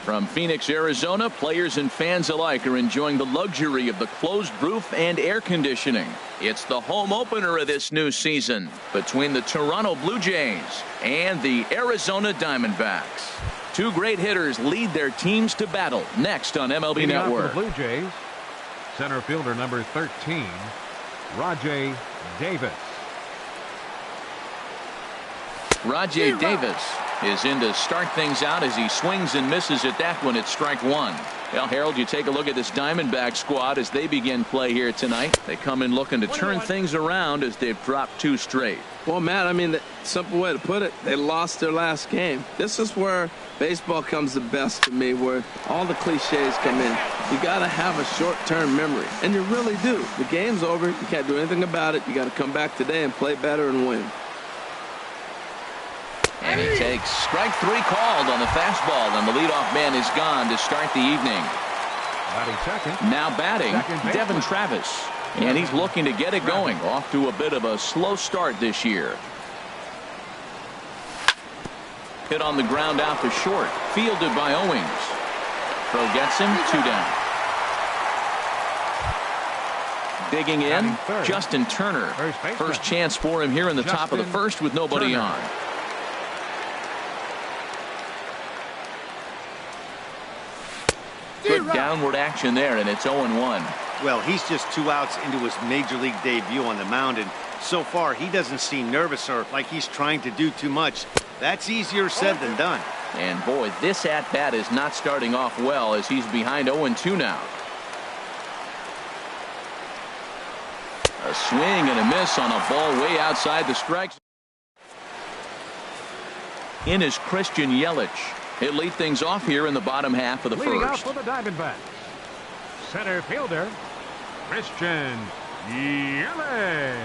From Phoenix, Arizona, players and fans alike are enjoying the luxury of the closed roof and air conditioning. It's the home opener of this new season between the Toronto Blue Jays and the Arizona Diamondbacks. Two great hitters lead their teams to battle next on MLB Network. For the Blue Jays, center fielder number 13, Rajay Davis. Rajay Davis is in to start things out as he swings and misses at that one at strike one. Well, Harold, you take a look at this Diamondback squad as they begin play here tonight. They come in looking to turn things around as they've dropped two straight. Well, Matt, I mean, the simple way to put it, they lost their last game. This is where baseball comes the best to me, where all the cliches come in. You got to have a short-term memory, and you really do. The game's over. You can't do anything about it. You got to come back today and play better and win. And he takes strike three called on the fastball, and the leadoff man is gone to start the evening. Now batting, Devin Travis. And he's looking to get it going. Off to a bit of a slow start this year. Hit on the ground out to short. Fielded by Owings. Throw gets him, 2 down. Digging in, Justin Turner. First chance for him here in the top of the first with nobody on. Good downward action there, and it's 0-1. Well, he's just 2 outs into his major league debut on the mound, and so far he doesn't seem nervous or like he's trying to do too much. That's easier said than done. And boy, this at-bat is not starting off well as he's behind 0-2 now. A swing and a miss on a ball way outside the strike zone. In is Christian Yelich. He'll lead things off here in the bottom half of the Leading first. Up for the Diamondbacks, center fielder Christian Yelich.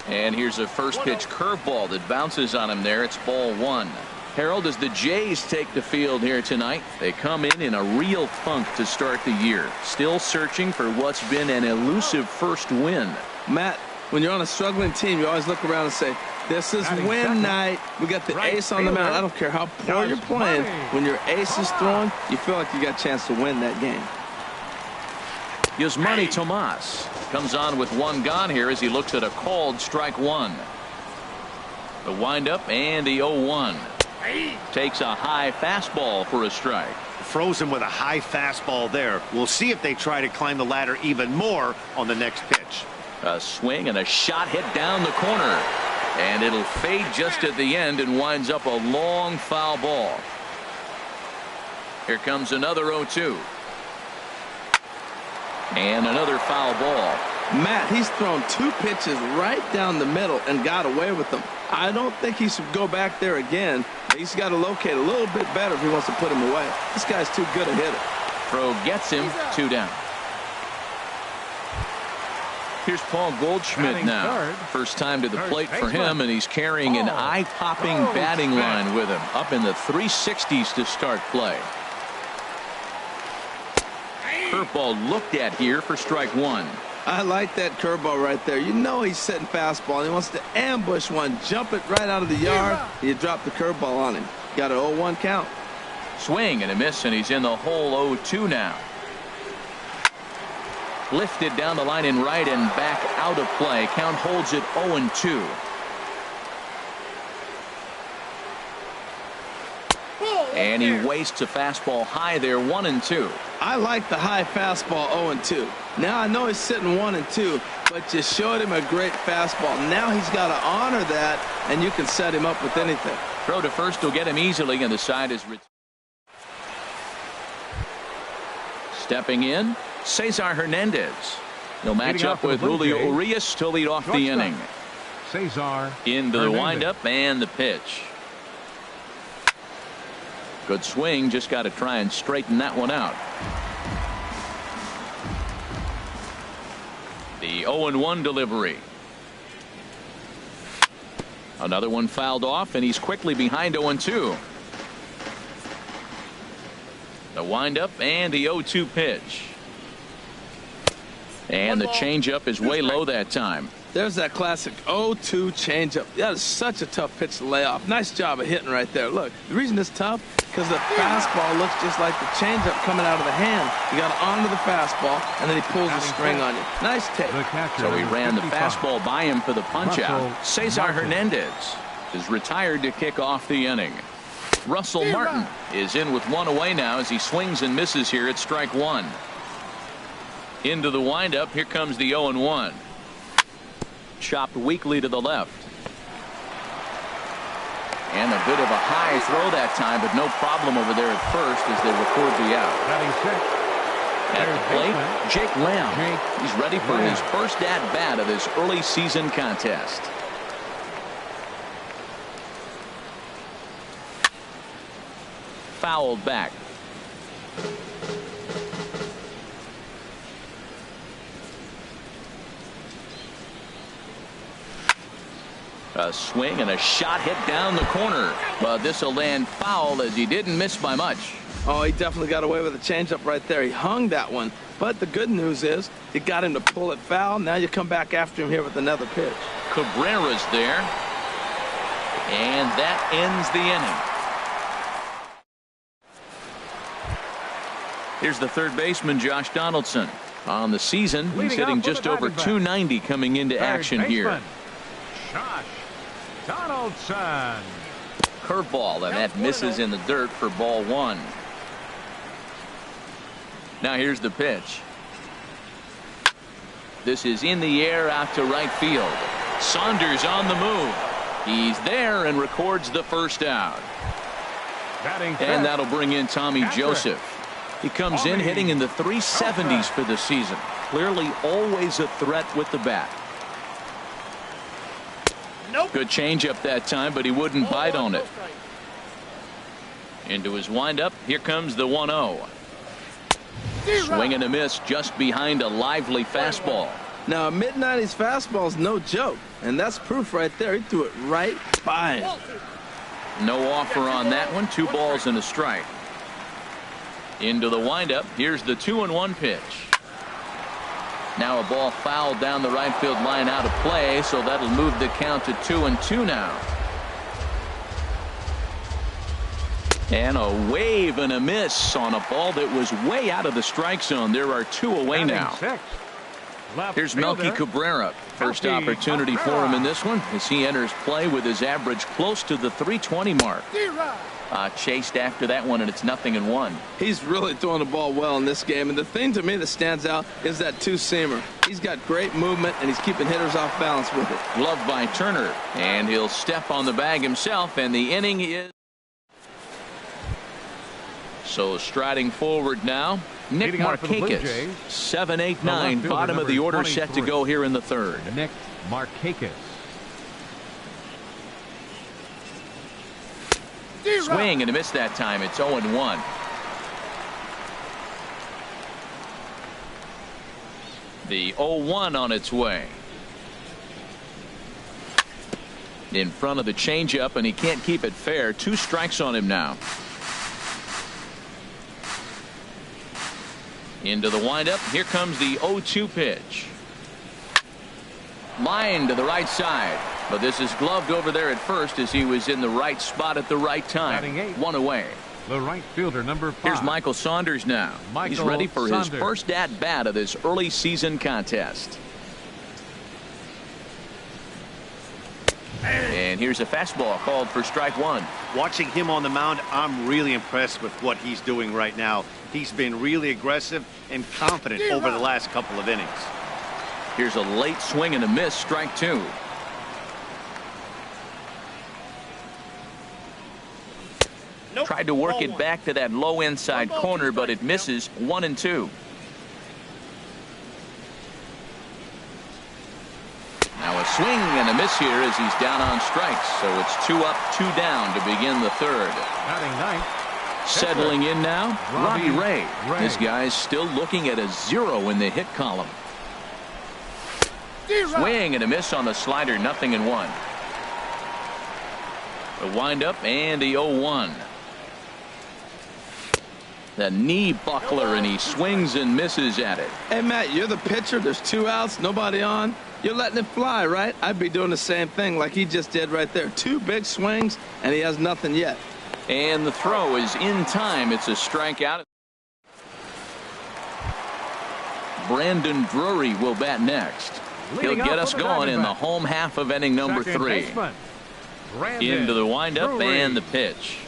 And here's a first pitch curveball that bounces on him there. It's ball one. Harold, as the Jays take the field here tonight, they come in a real funk to start the year. Still searching for what's been an elusive first win. Matt, when you're on a struggling team, you always look around and say, this is win night. We got the ace on the mound. I don't care how poor you're playing. When your ace is throwing, you feel like you got a chance to win that game. Yasmani Tomas comes on with one gone here as he looks at a called strike one. The windup and the 0-1. Takes a high fastball for a strike. Frozen with a high fastball there. We'll see if they try to climb the ladder even more on the next pitch. A swing and a shot hit down the corner. And it'll fade just at the end and winds up a long foul ball. Here comes another 0-2. And another foul ball. Matt, he's thrown 2 pitches right down the middle and got away with them. I don't think he should go back there again. He's got to locate a little bit better if he wants to put him away. This guy's too good a hitter. Throw gets him, 2 down. Here's Paul Goldschmidt now. First time to the plate for him, and he's carrying an eye-popping batting line with him. Up in the 360s to start play. Curveball looked at here for strike one. I like that curveball right there. You know he's setting fastball, and he wants to ambush one, jump it right out of the yard, and you drop the curveball on him. Got an 0-1 count. Swing and a miss, and he's in the hole 0-2 now. Lifted down the line in right and back out of play. Count holds it 0-2. And he wastes a fastball high there, 1-2. I like the high fastball 0-2. Now I know he's sitting 1-2, but you showed him a great fastball. Now he's got to honor that, and you can set him up with anything. Throw to first will get him easily, and the side is stepping in. Cesar Hernandez. He'll match up with Julio Urias to lead off the inning. Cesar into the windup and the pitch. Good swing, just got to try and straighten that one out. The 0-1 delivery. Another one fouled off, and he's quickly behind 0-2. The windup and the 0-2 pitch. And the changeup is way low that time. There's that classic 0-2 changeup. That is such a tough pitch to lay off. Nice job of hitting right there. Look, the reason it's tough, because the fastball looks just like the changeup coming out of the hand. You got to honor the fastball, and then he pulls the string on you. Nice take. So he ran the fastball by him for the punch-out. Cesar Hernandez is retired to kick off the inning. Russell Martin is in with one away now as he swings and misses here at strike one. Into the windup. Here comes the 0-1. Chopped weakly to the left. And a bit of a high throw that time, but no problem over there at first as they record the out. At the plate, Jake Lamb. He's ready for his first at-bat of this early season contest. Fouled back. A swing and a shot hit down the corner. But this will land foul as he didn't miss by much. Oh, he definitely got away with a changeup right there. He hung that one. But the good news is you got him to pull it foul. Now you come back after him here with another pitch. Cabrera's there. And that ends the inning. Here's the third baseman, Josh Donaldson. On the season, he's hitting just over .290 coming into action here. Josh Donaldson. Curveball, and that misses in the dirt for ball one. Now here's the pitch. This is in the air out to right field. Saunders on the move. He's there and records the first out. And that'll bring in Tommy Joseph. He comes in hitting in the 370s for the season. Clearly always a threat with the bat. Good changeup that time, but he wouldn't bite on it. Into his windup. Here comes the 1-0. Swing and a miss just behind a lively fastball. Now, a mid-90s fastball is no joke, and that's proof right there. He threw it right by him. No offer on that one. 2 balls and a strike. Into the windup. Here's the 2-1 pitch. Now a ball fouled down the right field line out of play, so that'll move the count to 2-2 now. And a wave and a miss on a ball that was way out of the strike zone. There are 2 away now. Here's Melky Cabrera. First opportunity for him in this one as he enters play with his average close to the 320 mark. Chased after that one, and it's 0-1. He's really throwing the ball well in this game, and the thing to me that stands out is that two-seamer. He's got great movement, and he's keeping hitters off balance with it. Gloved by Turner, and he'll step on the bag himself, and the inning is. So striding forward now, Nick Markakis. 7, 8, 9, bottom of the order set to go here in the third. Nick Markakis. Swing and a miss that time. It's 0-1. The 0-1 on its way. In front of the changeup, and he can't keep it fair. 2 strikes on him now. Into the windup. Here comes the 0-2 pitch. Line to the right side. But this is gloved over there at first as he was in the right spot at the right time. 1 away. The right fielder, number 5. Here's Michael Saunders now. He's ready for his first at-bat of this early season contest. And here's a fastball called for strike 1. Watching him on the mound, I'm really impressed with what he's doing right now. He's been really aggressive and confident over the last couple of innings. Here's a late swing and a miss, strike 2. Tried to work it back to that low inside corner, but it misses. 1-2. Now a swing and a miss here as he's down on strikes. So it's 2 up, 2 down to begin the third. Settling in now, Robbie Ray. This guy's still looking at a 0 in the hit column. Swing and a miss on the slider, 0-1. The windup and the 0-1. The knee buckler, and he swings and misses at it. Hey, Matt, you're the pitcher. There's 2 outs, nobody on. You're letting it fly, right? I'd be doing the same thing like he just did right there. 2 big swings, and he has nothing yet. And the throw is in time. It's a strikeout. Brandon Drury will bat next. He'll get us going in the home half of inning number 3. Into the windup and the pitch.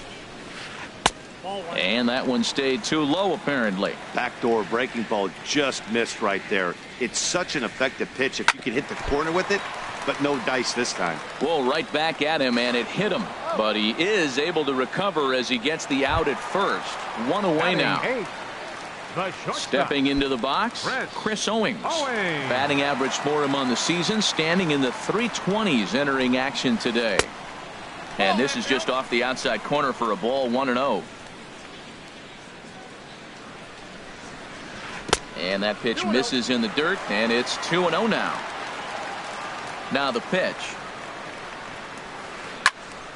And that one stayed too low, apparently. Backdoor breaking ball just missed right there. It's such an effective pitch if you can hit the corner with it, but no dice this time. Well, right back at him, and it hit him. But he is able to recover as he gets the out at first. 1 away now. Stepping into the box, Chris Owings. Batting average for him on the season, standing in the 320s entering action today. And this is just off the outside corner for a ball, 1-0. And that pitch misses in the dirt, and it's 2-0 now. Now the pitch.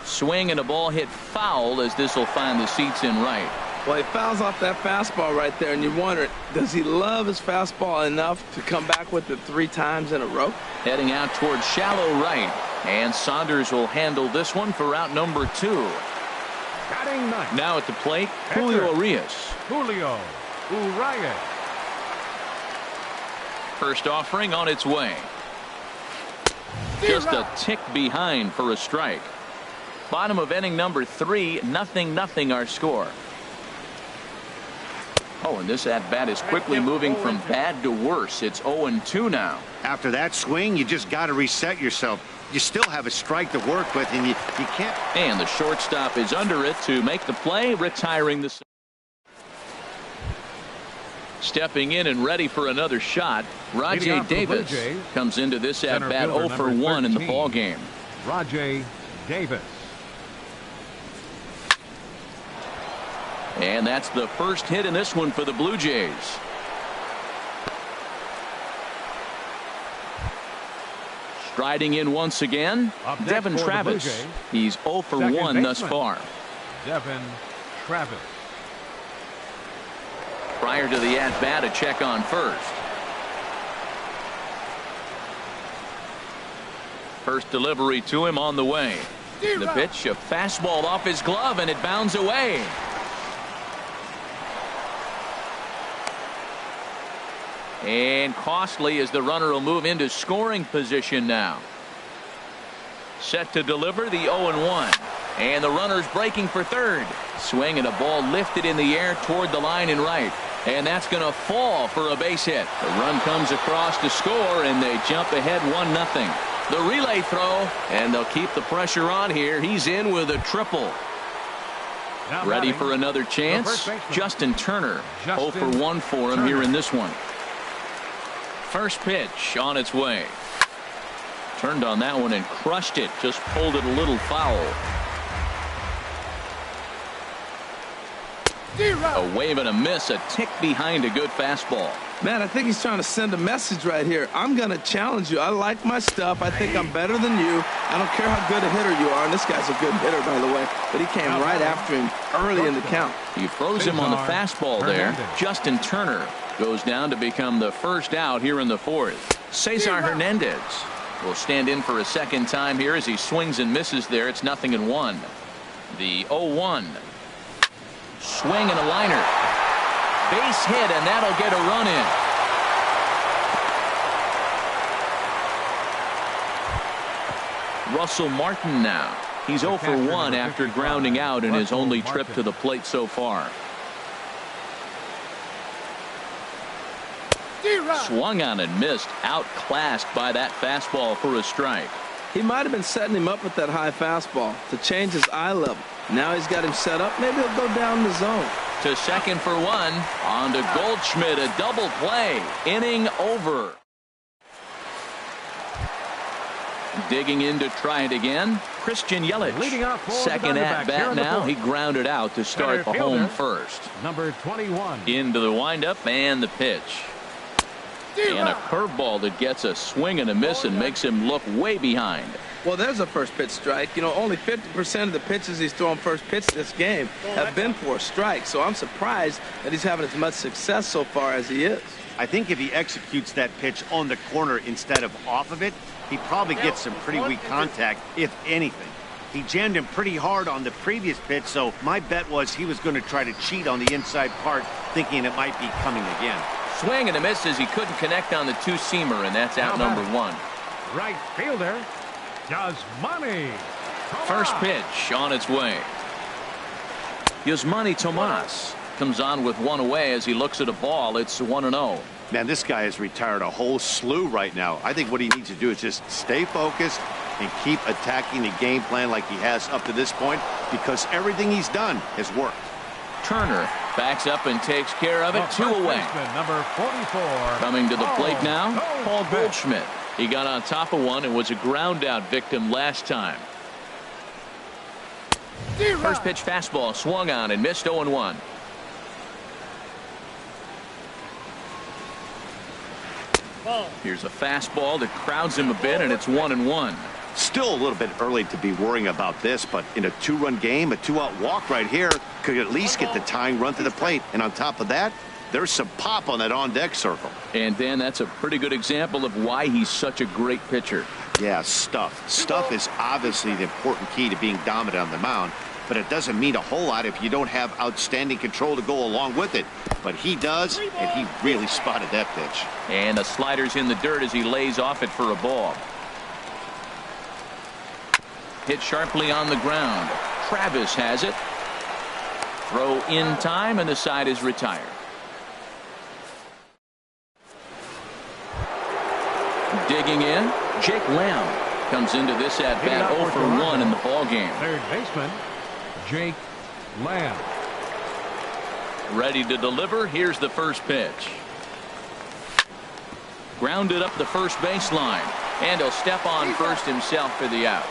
Swing and a ball hit foul as this will find the seats in right. Well, he fouls off that fastball right there, and you wonder, does he love his fastball enough to come back with it 3 times in a row? Heading out towards shallow right, and Saunders will handle this one for out number 2. Now at the plate, Julio Urias. First offering on its way. Just a tick behind for a strike. Bottom of inning number 3, 0-0 our score. Oh, and this at-bat is quickly moving from bad to worse. It's 0-2 now. After that swing, you just got to reset yourself. You still have a strike to work with, and you can't. And the shortstop is under it to make the play, retiring the. Stepping in and ready for another shot, Rajay Davis comes into this at-bat 0 for 1 in the ball game. Rajay Davis. And that's the first hit in this one for the Blue Jays. Striding in once again, Devin Travis. He's 0 for 1 thus far. Devin Travis. Prior to the at-bat, a check on first. First delivery to him on the way. The pitch, a fastball off his glove, and it bounds away. And costly as the runner will move into scoring position now. Set to deliver the 0-1. And the runner's breaking for third. Swing and a ball lifted in the air toward the line and right. And that's going to fall for a base hit. The run comes across to score, and they jump ahead 1-0. The relay throw, and they'll keep the pressure on here. He's in with a triple. Ready for another chance? Justin Turner. 0 for 1 for him here in this one. First pitch on its way. Turned on that one and crushed it. Just pulled it a little foul. A wave and a miss, a tick behind a good fastball. Man, I think he's trying to send a message right here. I'm going to challenge you. I like my stuff. I think I'm better than you. I don't care how good a hitter you are. And this guy's a good hitter, by the way. But he came right after him early in the count. He froze him on the fastball there. Justin Turner goes down to become the first out here in the 4th. Cesar Hernandez will stand in for a second time here as he swings and misses there. It's 0-1. The 0-1. Swing and a liner. Base hit, and that'll get a run in. Russell Martin now. He's 0 for 1 after grounding out in his only trip to the plate so far. Swung on and missed. Outclassed by that fastball for a strike. He might have been setting him up with that high fastball to change his eye level. Now he's got him set up. Maybe he'll go down the zone. To second for 1. On to Goldschmidt. A double play. Inning over. Digging in to try it again, Christian Yelich. Second at bat now. He grounded out to start the home first. Number 21. Into the windup and the pitch. And a curveball that gets a swing and a miss and makes him look way behind. Well, there's a first pitch strike. You know, only 50% of the pitches he's throwing first pitch this game have been for a strike. So I'm surprised that he's having as much success so far as he is. I think if he executes that pitch on the corner instead of off of it, he probably gets some pretty weak contact, if anything. He jammed him pretty hard on the previous pitch, so my bet was he was going to try to cheat on the inside part, thinking it might be coming again. Swing and a miss as he couldn't connect on the two-seamer, and that's out number one. Right fielder, Yasmani. First pitch on its way. Yasmani Tomas comes on with one away as he looks at a ball. It's 1-0. Man, this guy has retired a whole slew right now. I think what he needs to do is just stay focused and keep attacking the game plan like he has up to this point, because everything he's done has worked. Turner backs up and takes care of it. 2 away. Number 44. Coming to the plate now, Paul Goldschmidt. Goldschmidt. He got on top of one and was a ground out victim last time. First pitch fastball swung on and missed. 0-1. Here's a fastball that crowds him a bit, and it's 1-1. Still a little bit early to be worrying about this, but in a two-run game, a two-out walk right here could at least get the tying run to the plate. And on top of that, there's some pop on that on-deck circle. And Dan, that's a pretty good example of why he's such a great pitcher. Yeah, stuff. Stuff is obviously the important key to being dominant on the mound, but it doesn't mean a whole lot if you don't have outstanding control to go along with it. But he does, and he really spotted that pitch. And the slider's in the dirt as he lays off it for a ball. Hit sharply on the ground. Travis has it. Throw in time, and the side is retired. Digging in, Jake Lamb comes into this at bat 0 for 1 in the ball game. Third baseman, Jake Lamb. Ready to deliver. Here's the first pitch. Grounded up the first baseline, and he'll step on first himself for the out.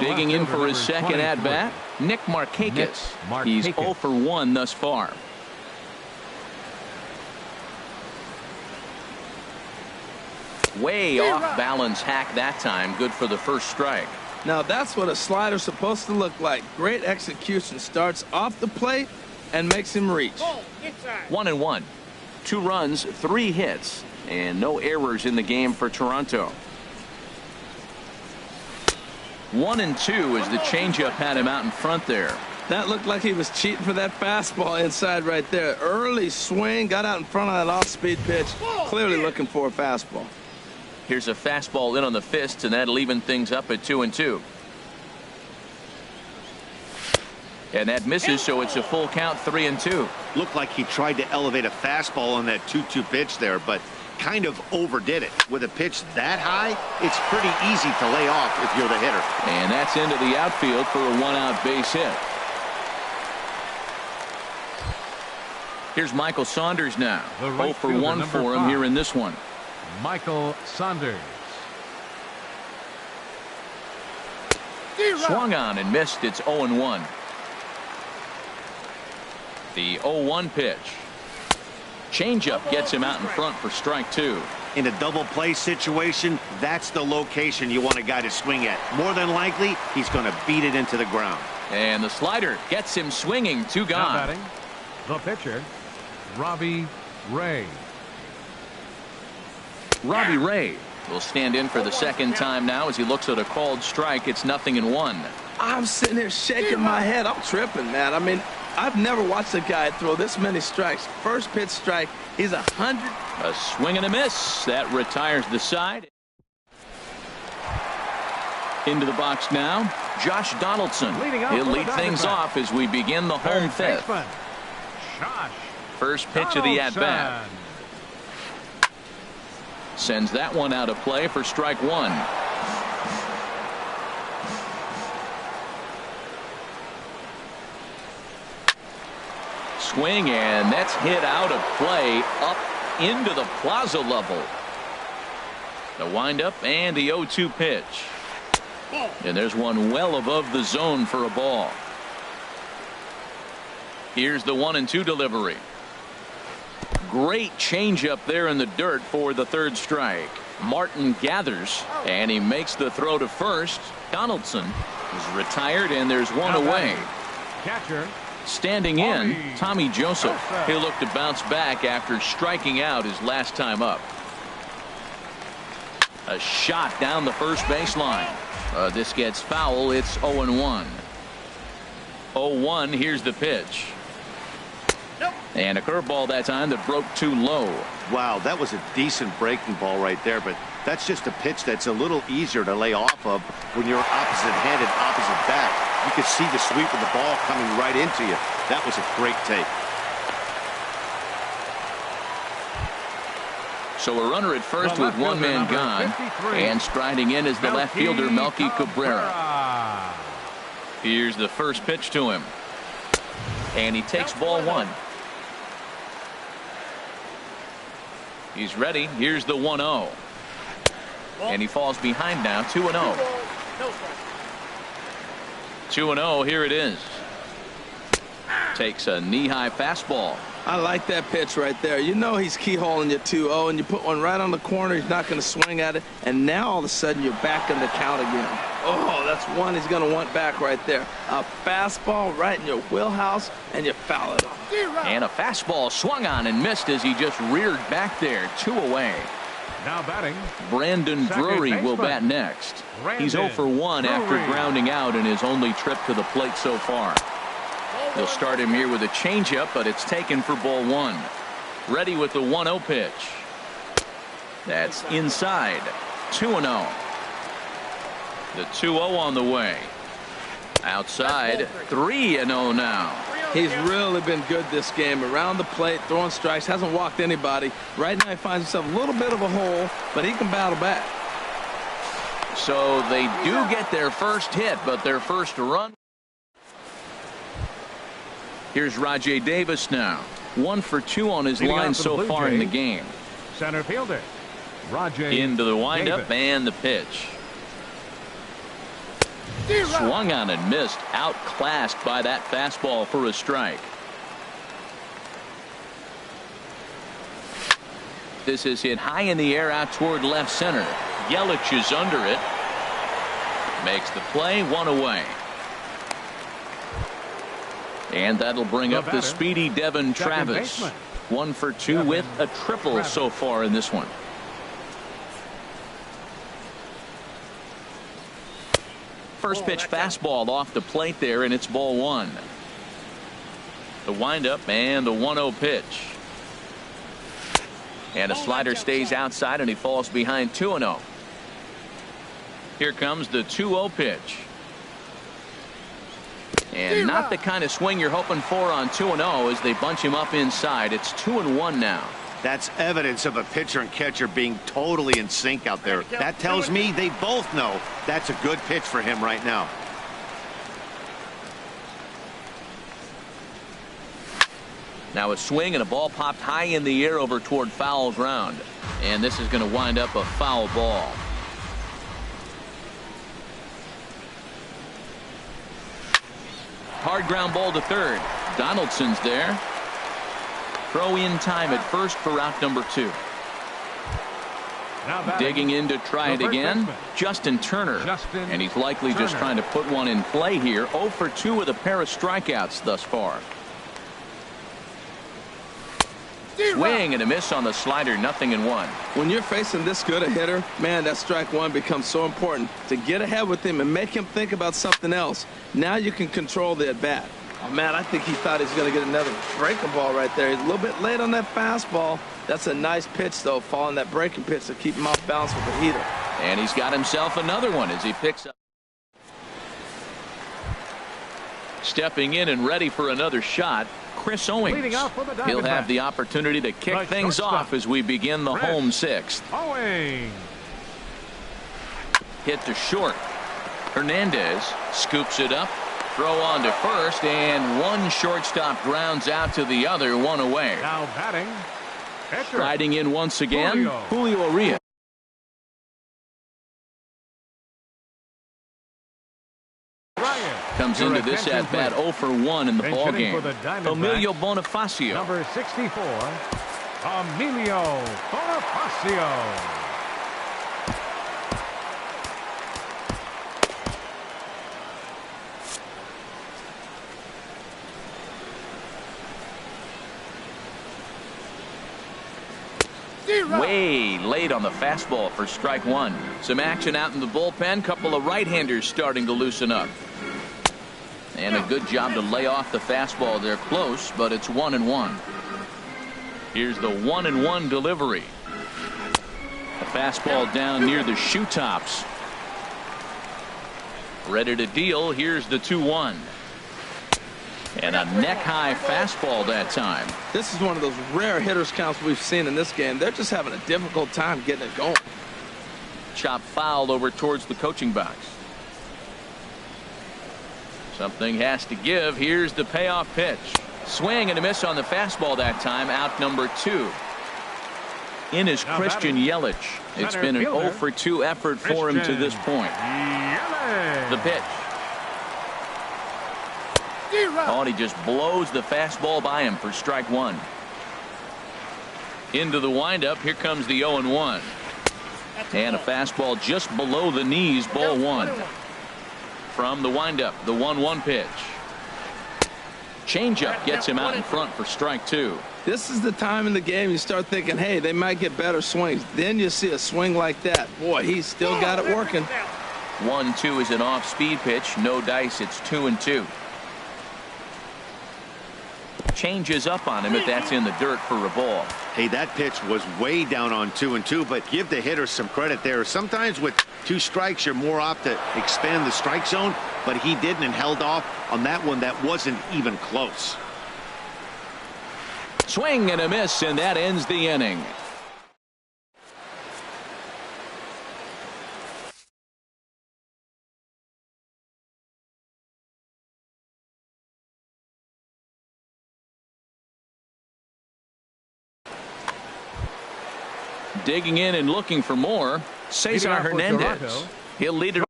Digging in for his second at bat, Nick Markakis. He's 0 for 1 thus far. Way off balance hack that time. Good for the first strike. Now that's what a slider's supposed to look like. Great execution. Starts off the plate and makes him reach. 1-1. 2 runs, 3 hits, and no errors in the game for Toronto. 1-2 as the changeup had him out in front there. That looked like he was cheating for that fastball inside right there. Early swing, got out in front of that off-speed pitch. Clearly looking for a fastball. Here's a fastball in on the fists, and that'll even things up at 2-2. And that misses, so it's a full count, 3-2. Looked like he tried to elevate a fastball on that 2-2 pitch there, but kind of overdid it. With a pitch that high, it's pretty easy to lay off if you're the hitter. And that's into the outfield for a 1-out base hit. Here's Michael Saunders now. 0 for 1 for him here in this one. Michael Saunders. Swung on and missed. It's 0-1. The 0-1 pitch. Changeup gets him out in front for strike 2. In a double play situation, that's the location you want a guy to swing at. More than likely, he's going to beat it into the ground. And the slider gets him swinging. 2 Now gone. batting, the pitcher, Robbie Ray. Robbie Ray will stand in for the second time now as he looks at a called strike. It's 0-1. I'm sitting here shaking my head. I'm tripping, man. I mean, I've never watched a guy throw this many strikes. First pitch strike, he's 100. A swing and a miss. That retires the side. Into the box now, Josh Donaldson. He'll lead things off as we begin the home fifth. First pitch of the at-bat. Sends that one out of play for strike 1. Swing, and that's hit out of play up into the plaza level. The windup and the 0-2 pitch. And there's one well above the zone for a ball. Here's the 1-2 delivery. great changeup there in the dirt for the third strike. Martin gathers, and he makes the throw to first. Donaldson is retired, and there's one away. Catcher. Standing in, Tommy Joseph. He'll look to bounce back after striking out his last time up. A shot down the first baseline. This gets foul. It's 0-1. 0-1. Here's the pitch. And a curveball that time that broke too low. Wow, that was a decent breaking ball right there, but that's just a pitch that's a little easier to lay off of when you're opposite-handed, opposite back. You could see the sweep of the ball coming right into you. That was a great take. So a runner at first with one man gone, and striding in is the left fielder Melky Cabrera. Here's the first pitch to him, and he takes ball one. He's ready. Here's the 1-0, and he falls behind now. 2-0. 2-0. Here it is. Takes a knee-high fastball. I like that pitch right there. You know he's keyholing your 2-0, and you put one right on the corner. He's not going to swing at it, and now all of a sudden you're back in the count again. Oh, that's one he's going to want back right there. A fastball right in your wheelhouse, and you foul it off. And a fastball swung on and missed as he just reared back there. 2 away. Now batting, Brandon Drury will bat next. He's 0 for 1 after grounding out in his only trip to the plate so far. They'll start him here with a changeup, but it's taken for ball one. Ready with the 1-0 pitch. That's inside. 2-0. The 2-0 on the way. Outside. 3-0 now. He's really been good this game. Around the plate, throwing strikes, hasn't walked anybody. Right now he finds himself a little bit of a hole, but he can battle back. So they do get their first hit, but their first run. Here's Rajay Davis now. 1 for 2 on his line so far in the game. Center fielder Rajay into the windup and the pitch. Swung on and missed. Outclassed by that fastball for a strike. This is hit high in the air out toward left center. Yelich is under it. Makes the play. 1 away. And that'll bring up the speedy Devin Travis. 1 for 2 with a triple so far in this one. First pitch fastball off the plate there, and it's ball one. The windup and the 1-0 pitch. And a slider stays outside, and he falls behind 2-0. Here comes the 2-0 pitch. And not the kind of swing you're hoping for on 2-0 as they bunch him up inside. It's 2-1 now. That's evidence of a pitcher and catcher being totally in sync out there. That tells me they both know that's a good pitch for him right now. Now a swing and a ball popped high in the air over toward foul ground. And this is going to wind up a foul ball. Hard ground ball to third. Donaldson's there. Throw in time at first for out number 2. Digging in to try it again. Justin Turner. And he's likely just trying to put one in play here. 0 for 2 with a pair of strikeouts thus far. Swing and a miss on the slider. 0-1. When you're facing this good a hitter, man, that strike one becomes so important to get ahead with him and make him think about something else. Now you can control the at bat. Oh, man, I think he thought he was going to get another breaking ball right there. He's a little bit late on that fastball. That's a nice pitch, though, following that breaking pitch to keep him off balance with the heater. And he's got himself another one as he picks up. Stepping in and ready for another shot, Chris Owings. He'll have the opportunity to kick things off as we begin the home 6th. Hit to short. Hernandez scoops it up. Throw on to first, and one shortstop grounds out to the other. 1 away. Now batting. Striding in once again, Julio Urias. Comes into this at bat 0 for 1 in the ball game. Emilio Bonifacio. Number 64. Emilio Bonifacio. Way late on the fastball for strike one. Some action out in the bullpen. Couple of right-handers starting to loosen up. And a good job to lay off the fastball. They're close, but it's 1-1. Here's the 1-1 delivery. The fastball down near the shoe tops. Ready to deal. Here's the 2-1. And a neck-high fastball that time. This is one of those rare hitters counts we've seen in this game. They're just having a difficult time getting it going. Chop fouled over towards the coaching box. Something has to give. Here's the payoff pitch. Swing and a miss on the fastball that time. Out number 2. In is Christian Yelich. It's been an 0 for 2 effort for him to this point. The pitch. Oh, and he just blows the fastball by him for strike one. Into the windup. Here comes the 0-1. And a fastball just below the knees. Ball one. From the windup, the 1-1 pitch. Changeup gets him out in front for strike two. This is the time in the game you start thinking, hey, they might get better swings. Then you see a swing like that. Boy, he's still got it working. 1-2 is an off-speed pitch. No dice. It's 2-2. Changes up on him, but that's in the dirt for a ball. Hey, that pitch was way down on 2-2, but give the hitter some credit there. Sometimes with 2 strikes, you're more apt to expand the strike zone, but he didn't and held off on that one that wasn't even close. Swing and a miss, and that ends the inning. Digging in and looking for more, Cesar Hernandez. He'll lead it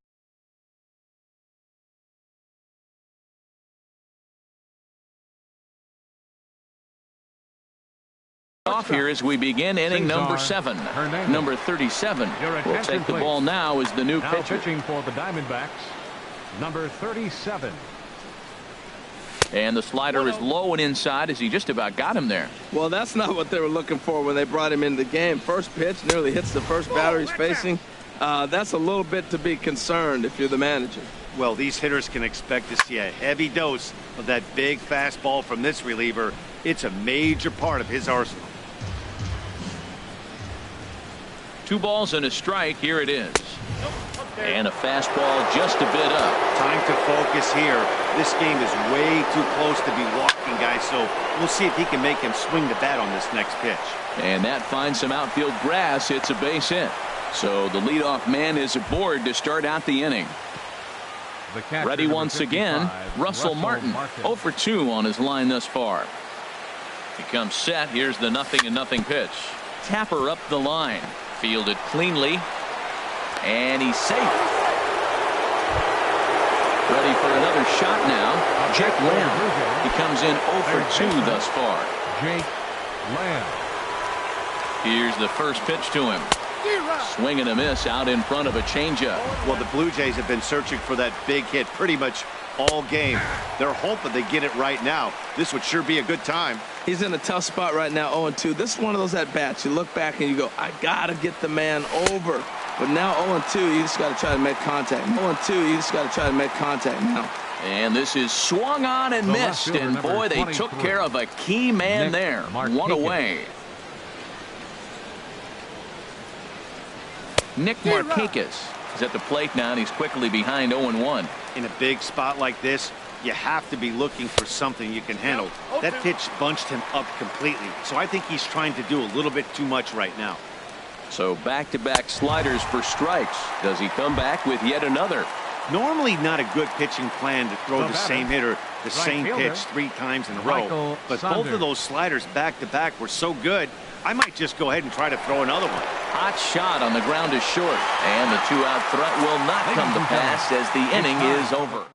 off here as we begin inning number 7. Number 37 will take the ball now as the new pitcher. Pitching for the Diamondbacks, number 37. And the slider is low and inside as he just about got him there. Well, that's not what they were looking for when they brought him into the game. First pitch nearly hits the first batter he's facing. That's a little bit to be concerned if you're the manager. Well, these hitters can expect to see a heavy dose of that big fastball from this reliever. It's a major part of his arsenal. 2 balls and a strike. Here it is. And a fastball just a bit up. Time to focus here. This game is way too close to be walking, guys, so we'll see if he can make him swing the bat on this next pitch. And that finds some outfield grass. It's a base hit. So the leadoff man is aboard to start out the inning. Ready once again, Russell Martin. 0 for 2 on his line thus far. He comes set. Here's the 0-0 pitch. Tapper up the line. Fielded cleanly. And he's safe. Ready for another shot now. Jake Lamb. He comes in 0 for 2 thus far. Jake Lamb. Here's the first pitch to him. Swing and a miss out in front of a changeup. Well, the Blue Jays have been searching for that big hit pretty much all game. They're hoping they get it right now. This would sure be a good time. He's in a tough spot right now, 0-2. This is one of those at-bats. You look back and you go, I got to get the man over. But now 0-2, you just got to try to make contact. 0-2, you just got to try to make contact now. And this is swung on and missed. And boy, they took care of a key man there. One away. Nick Markakis is at the plate now, and he's quickly behind 0-1. In a big spot like this, you have to be looking for something you can handle. That pitch bunched him up completely, so I think he's trying to do a little bit too much right now. So back-to-back sliders for strikes. Does he come back with yet another? Normally not a good pitching plan to throw the same hitter the same pitch 3 times in a row. But both of those sliders back-to-back were so good, I might just go ahead and try to throw another one. Hot shot on the ground is short. And the 2-out threat will not come to pass as the inning is over.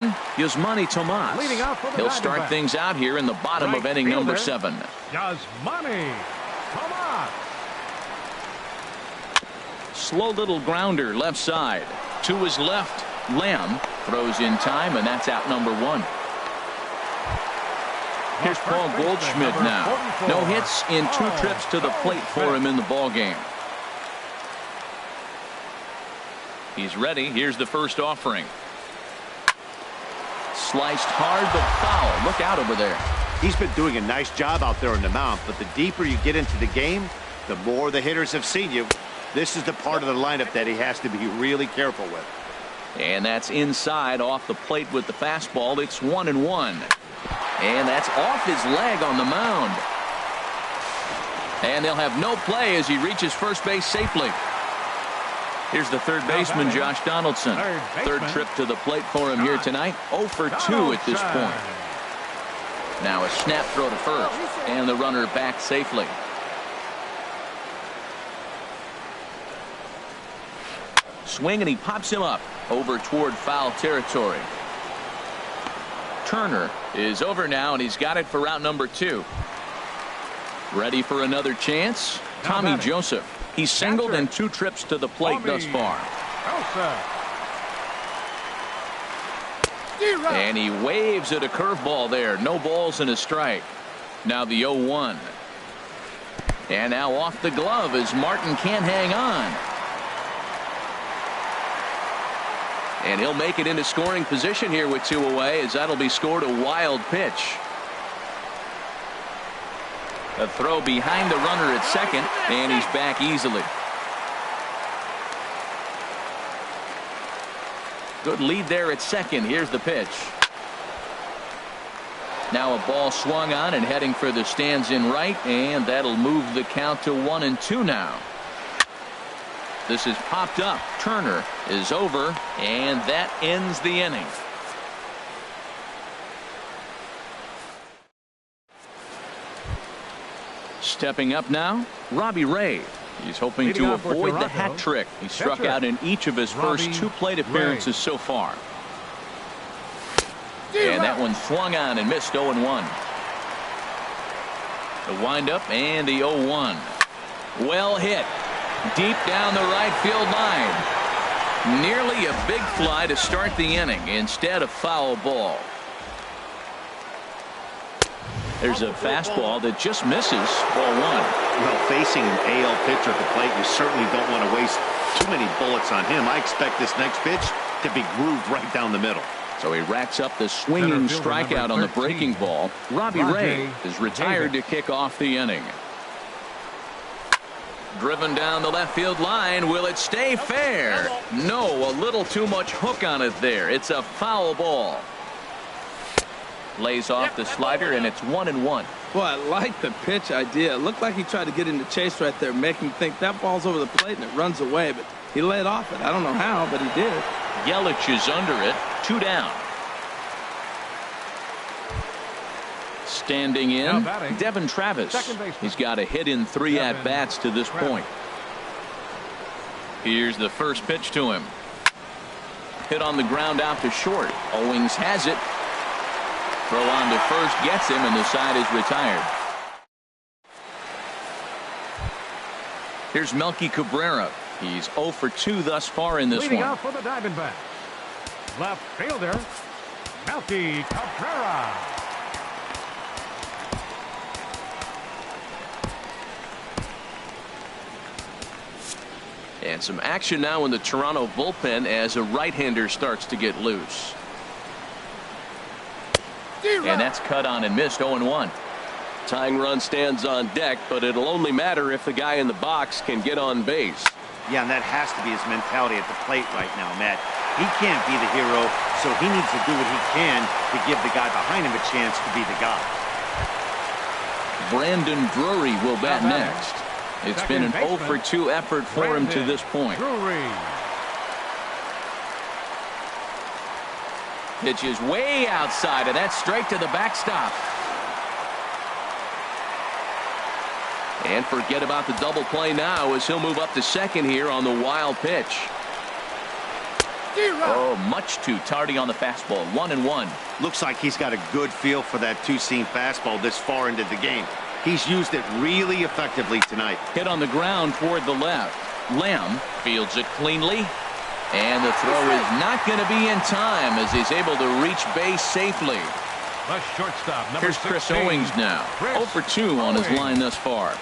Yasmani Tomas. He'll start things out here in the bottom of inning number 7. Yasmani Tomas. Slow little grounder left side. To his left, Lamb throws in time, and that's out number 1. Here's Paul Goldschmidt now. No hits in 2 trips to the plate for him in the ballgame. He's ready. Here's the first offering. Sliced hard, but foul. Look out over there. He's been doing a nice job out there on the mound, but the deeper you get into the game, the more the hitters have seen you. This is the part of the lineup that he has to be really careful with. And that's inside off the plate with the fastball. It's 1-1. And that's off his leg on the mound. And they'll have no play as he reaches first base safely. Here's the third baseman, Josh Donaldson. Third trip to the plate for him here tonight. 0 for 2 at this point. Now a snap throw to first. And the runner back safely. Swing, and he pops him up over toward foul territory. Turner is over now, and he's got it for route number 2. Ready for another chance? Tommy Joseph. He's singled in 2 trips to the plate thus far. And he waves at a curveball there. No balls and a strike. Now the 0-1. And now off the glove as Martin can't hang on. And he'll make it into scoring position here with 2 away, as that'll be scored a wild pitch. A throw behind the runner at second, and he's back easily. Good lead there at second. Here's the pitch. Now a ball swung on and heading for the stands in right, and that'll move the count to 1-2 now. This is popped up. Turner is over, and that ends the inning. Stepping up now, Robbie Ray. He's hoping to avoid the hat trick. He struck out in each of his first 2 plate appearances so far. And that one swung on and missed. 0-1. The windup and the 0-1. Well hit. Deep down the right field line. Nearly a big fly to start the inning. Instead, a foul ball. There's a fastball that just misses. Ball 1. Well, facing an AL pitcher at the plate, you certainly don't want to waste too many bullets on him. I expect this next pitch to be grooved right down the middle. So he racks up the swinging strikeout on the breaking ball. Robbie Ray is retired to kick off the inning. Driven down the left field line. Will it stay fair? No, a little too much hook on it there. It's a foul ball. Lays off the slider, and it's 1-1. Boy, I like the pitch idea. It looked like he tried to get into chase right there, make him think that ball's over the plate and it runs away, but he laid off it. I don't know how, but he did. Yelich is under it. 2 down. Standing in, Devin Travis. He's got a hit in 3 at-bats to this point. Here's the first pitch to him. Hit on the ground out to short. Owings has it. Throw on to first gets him, and the side is retired. Here's Melky Cabrera. He's 0 for 2 thus far in this one. Leading off for the Diamondbacks, left fielder, Melky Cabrera. And some action now in the Toronto bullpen as a right-hander starts to get loose. And that's cut on and missed. 0-1. Tying run stands on deck, but it'll only matter if the guy in the box can get on base. Yeah, and that has to be his mentality at the plate right now, Matt. He can't be the hero, so he needs to do what he can to give the guy behind him a chance to be the guy. Brandon Drury will bat next. It's been an 0 for 2 effort for him to this point. Pitch is way outside, and that's straight to the backstop. And forget about the double play now as he'll move up to second here on the wild pitch. Oh, much too tardy on the fastball. 1-1. Looks like he's got a good feel for that two-seam fastball this far into the game. He's used it really effectively tonight. Hit on the ground toward the left. Lamb fields it cleanly. And the throw is not going to be in time as he's able to reach base safely. The shortstop, number Here's Chris 16, Owings now. 0 for 2 on his line thus far.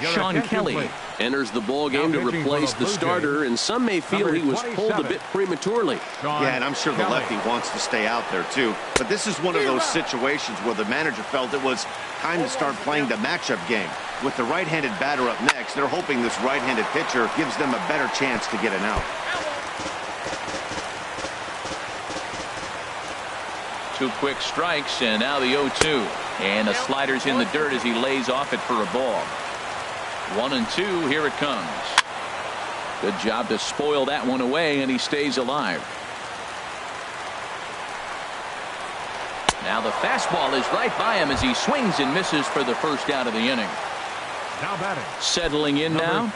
Sean Kelly enters the ball game to replace the starter, and some may feel he was pulled a bit prematurely. Yeah, and I'm sure the lefty wants to stay out there too. But this is one of those situations where the manager felt it was time to start playing the matchup game. With the right-handed batter up next, they're hoping this right-handed pitcher gives them a better chance to get an out. 2 quick strikes, and now the 0-2. And the slider's in the dirt as he lays off it for a ball. 1-2, here it comes. Good job to spoil that one away, and he stays alive. Now the fastball is right by him as he swings and misses for the first out of the inning. Now batting. Settling in now.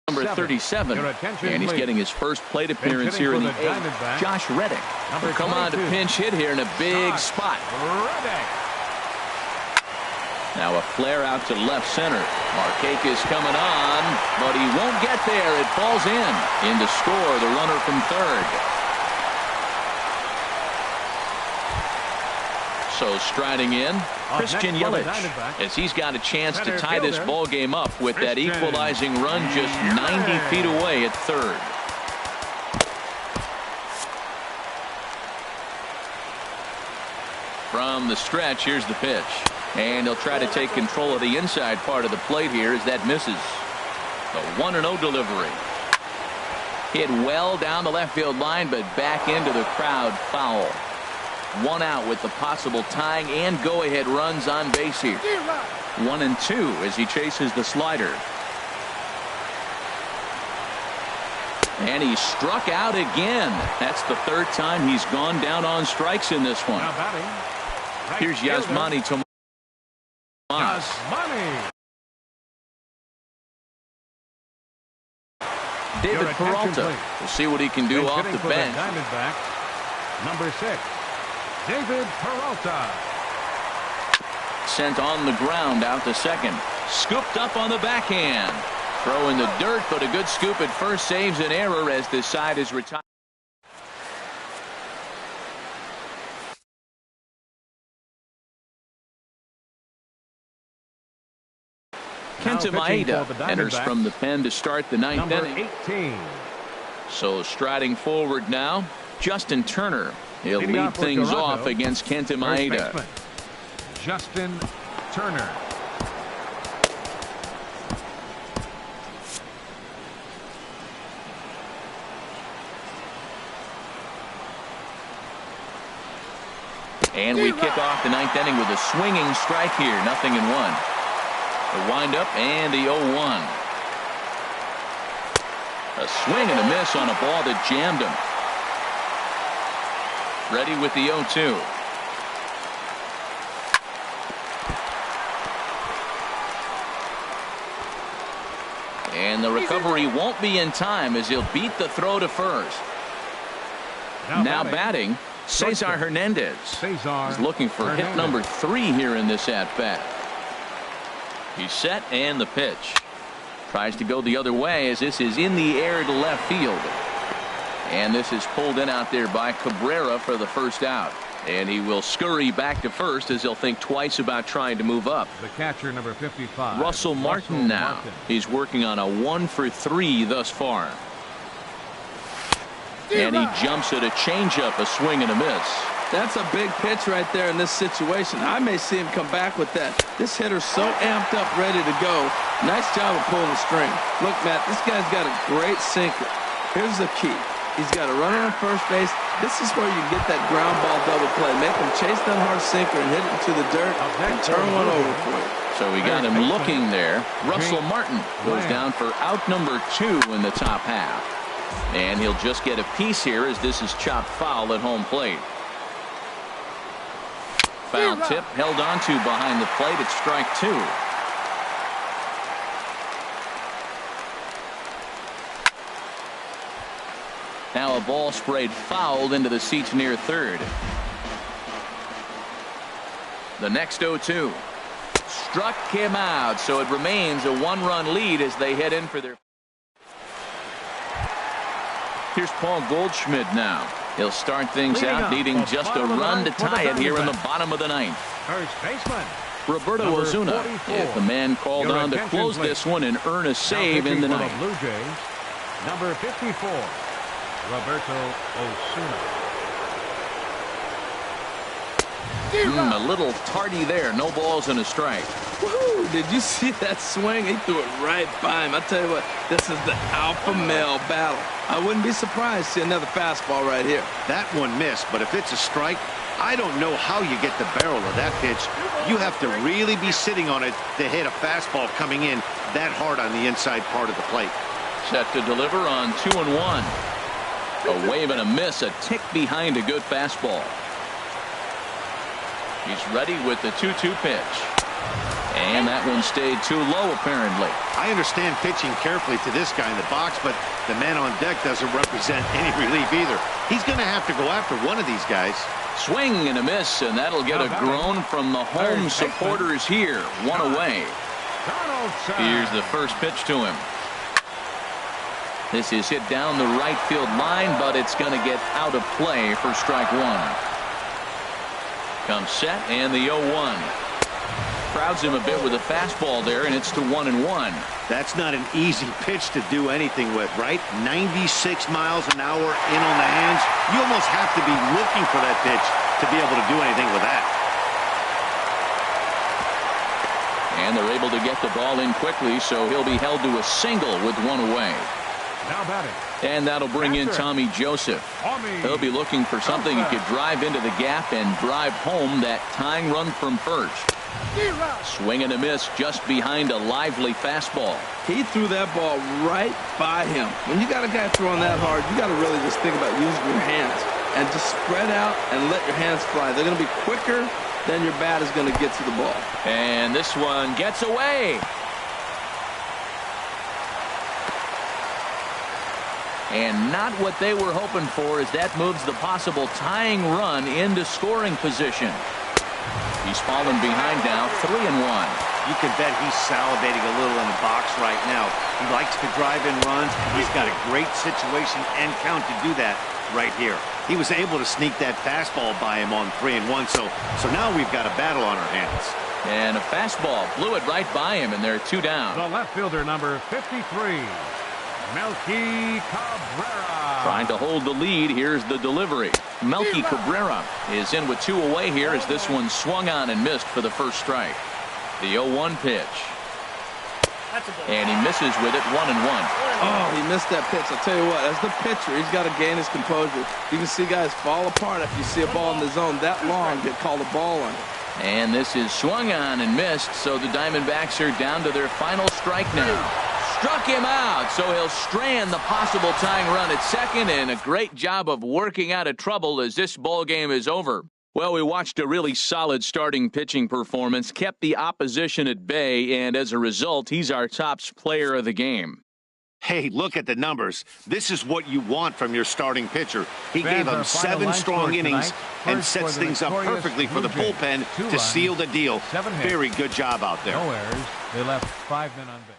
Number 37, and he's getting his first plate appearance here in the 8th. Josh Reddick will come on to pinch hit here in a big spot. Now a flare out to left center. Markakis coming on, but he won't get there. It falls in to score the runner from third. So striding in, Christian Yelich, as he's got a chance to tie this ball game up with that equalizing run just 90 feet away at third. From the stretch, here's the pitch. And he'll try to take control of the inside part of the plate here as that misses. The 1-0 delivery. Hit well down the left field line, but back into the crowd, foul. 1 out with the possible tying and go-ahead runs on base here. 1-2 as he chases the slider. And he struck out again. That's the 3rd time he's gone down on strikes in this one. Here's Yasmani Tomas. David Peralta. We'll see what he can do off the bench. Number 6. David Peralta. Sent on the ground out to second. Scooped up on the backhand. Throw in the dirt, but a good scoop at first saves an error as this side is retired. Kenta Maeda enters from the pen to start the 9th inning. 18. So striding forward now, Justin Turner. He'll lead things off against Kenta Maeda. Justin Turner. And we kick off the 9th inning with a swinging strike here. 0-1. The windup and the 0-1. A swing and a miss on a ball that jammed him. Ready with the 0-2. And the recovery won't be in time as he'll beat the throw to first. Now batting, Cesar Hernandez. He's looking for hit number 3 here in this at-bat. He's set and the pitch. Tries to go the other way as this is in the air to left field. And this is pulled in out there by Cabrera for the first out. And he will scurry back to first as he'll think twice about trying to move up. The catcher, number 55. Russell Martin now. He's working on a 1 for 3 thus far. And he jumps at a changeup, a swing and a miss. That's a big pitch right there in this situation. I may see him come back with that. This hitter's so amped up, ready to go. Nice job of pulling the string. Look, Matt, this guy's got a great sinker. Here's the key. He's got a runner on first base. This is where you get that ground ball double play. Make him chase that hard sinker and hit it to the dirt and turn one over for you. So we got him looking there. Russell Martin goes down for out number 2 in the top half. And he'll just get a piece here as this is chopped foul at home plate. Foul tip held on to behind the plate at strike 2. Now a ball sprayed fouled into the seats near third. The next 0-2. Struck him out, so it remains a one-run lead as they head in for their... Here's Paul Goldschmidt now. He'll start things out, needing just a run to tie it here in the bottom of the ninth. First baseman Roberto Osuna is the man called on to close this one and earn a save in the ninth. Blue Jays, number 54, Roberto Osuna. A little tardy there. No balls and a strike. Woo! Did you see that swing? He threw it right by him. I tell you what, this is the alpha male battle. I wouldn't be surprised to see another fastball right here. That one missed, but if it's a strike, I don't know how you get the barrel of that pitch. You have to really be sitting on it to hit a fastball coming in that hard on the inside part of the plate. Set to deliver on 2-1. A wave and a miss, a tick behind a good fastball. He's ready with the 2-2 pitch. And that one stayed too low, apparently. I understand pitching carefully to this guy in the box, but the man on deck doesn't represent any relief either. He's going to have to go after one of these guys. Swing and a miss, and that'll get a groan from the home supporters here. One away. Here's the first pitch to him. This is hit down the right field line, but it's going to get out of play for strike one. Comes set, and the 0-1. Crowds him a bit with a fastball there, and it's to 1-1. That's not an easy pitch to do anything with, right? 96 miles an hour in on the hands. You almost have to be looking for that pitch to be able to do anything with that. And they're able to get the ball in quickly, so he'll be held to a single with one away. Now batting. And that'll bring in Tommy Joseph. He'll be looking for something he could drive into the gap and drive home that tying run from first. Swing and a miss just behind a lively fastball. He threw that ball right by him. When you got a guy throwing that hard, you got to really just think about using your hands and just spread out and let your hands fly. They're going to be quicker than your bat is going to get to the ball. And this one gets away. And not what they were hoping for, as that moves the possible tying run into scoring position. He's fallen behind now, 3-1. You can bet he's salivating a little in the box right now. He likes to drive in runs. He's got a great situation and count to do that right here. He was able to sneak that fastball by him on 3-1, so now we've got a battle on our hands. And a fastball blew it right by him, and they're two down. The left fielder, number 53, Melky Cabrera. Trying to hold the lead. Here's the delivery. Melky Cabrera is in with two away here as this one swung on and missed for the first strike. The 0-1 pitch. And he misses with it, 1-1. Oh, he missed that pitch. I'll tell you what, as the pitcher, he's got to gain his composure. You can see guys fall apart if you see a ball in the zone that long, get called a ball on it. And this is swung on and missed, so the Diamondbacks are down to their final strike now. Struck him out, so he'll strand the possible tying run at second, and a great job of working out of trouble as this ball game is over. Well, we watched a really solid starting pitching performance, kept the opposition at bay, and as a result, he's our top player of the game. Hey, look at the numbers. This is what you want from your starting pitcher. He gave him 7 strong innings and sets things up perfectly for the bullpen to seal the deal. Very good job out there. No errors. They left 5 men on base.